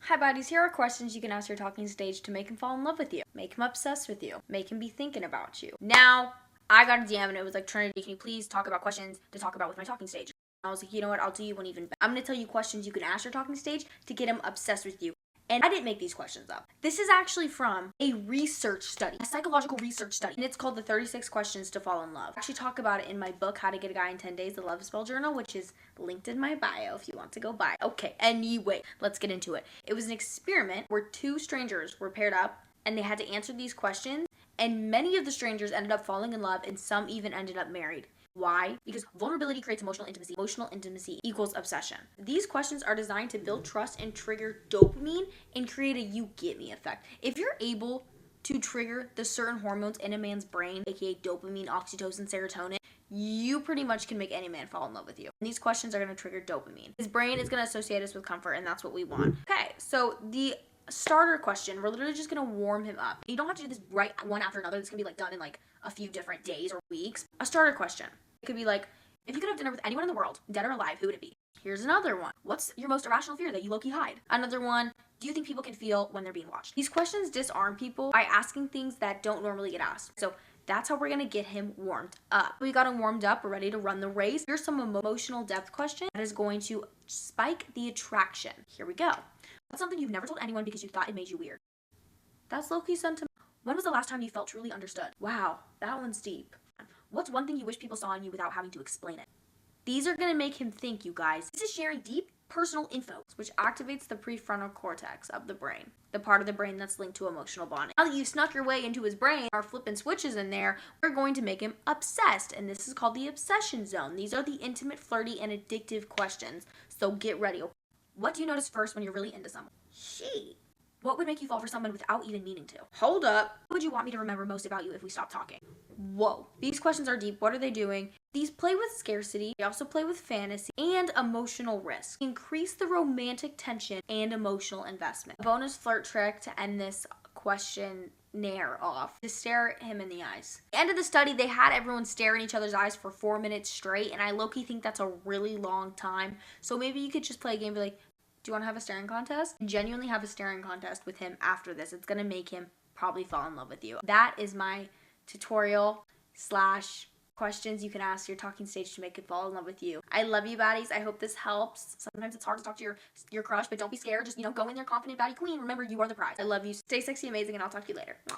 Hi buddies, here are questions you can ask your talking stage to make him fall in love with you, make him obsessed with you, make him be thinking about you. Now, I got a DM and it was like, Trinity, can you please talk about questions to talk about with my talking stage? I was like, you know what, I'll do you one even better. I'm going to tell you questions you can ask your talking stage to get him obsessed with you. And I didn't make these questions up. This is actually from a research study, a psychological research study, and it's called the 36 Questions to Fall in Love. I actually talk about it in my book, How to Get a Guy in 10 Days, the Love Spell Journal, which is linked in my bio if you want to go buy it. Okay, anyway, let's get into it. It was an experiment where two strangers were paired up and they had to answer these questions, and many of the strangers ended up falling in love and some even ended up married. Why? Because vulnerability creates emotional intimacy. Emotional intimacy equals obsession. These questions are designed to build trust and trigger dopamine and create a you get me effect. If you're able to trigger the certain hormones in a man's brain, aka dopamine, oxytocin, serotonin, you pretty much can make any man fall in love with you. And these questions are going to trigger dopamine. His brain is going to associate us with comfort, and that's what we want. Okay, so the starter question, we're literally just going to warm him up. You don't have to do this right one after another. It's going to be like done in like a few different days or weeks. A starter question. It could be like, if you could have dinner with anyone in the world, dead or alive, who would it be? Here's another one. What's your most irrational fear that you low-key hide? Another one, do you think people can feel when they're being watched? These questions disarm people by asking things that don't normally get asked. So that's how we're gonna get him warmed up. We got him warmed up, we're ready to run the race. Here's some emotional depth question that is going to spike the attraction. Here we go. What's something you've never told anyone because you thought it made you weird? That's low-key sentiment. When was the last time you felt truly understood? Wow, that one's deep. What's one thing you wish people saw in you without having to explain it? These are going to make him think, you guys. This is sharing deep personal info, which activates the prefrontal cortex of the brain, the part of the brain that's linked to emotional bonding. Now that you've snuck your way into his brain, our flipping switches in there, we're going to make him obsessed, and this is called the obsession zone. These are the intimate, flirty, and addictive questions, so get ready. What do you notice first when you're really into someone? What would make you fall for someone without even meaning to? Hold up. What would you want me to remember most about you if we stopped talking? Whoa. These questions are deep. What are they doing? These play with scarcity. They also play with fantasy and emotional risk. Increase the romantic tension and emotional investment. A bonus flirt trick to end this questionnaire off: to stare at him in the eyes. At the end of the study, they had everyone stare in each other's eyes for 4 minutes straight, and I low-key think that's a really long time. So maybe you could just play a game and be like, do you want to have a staring contest? Genuinely have a staring contest with him after this. It's going to make him probably fall in love with you. That is my tutorial / questions you can ask your talking stage to make it fall in love with you. I love you, baddies. I hope this helps. Sometimes it's hard to talk to your crush, but don't be scared. Just, go in there confident, baddie queen. Remember, you are the prize. I love you. Stay sexy, amazing, and I'll talk to you later. Mwah.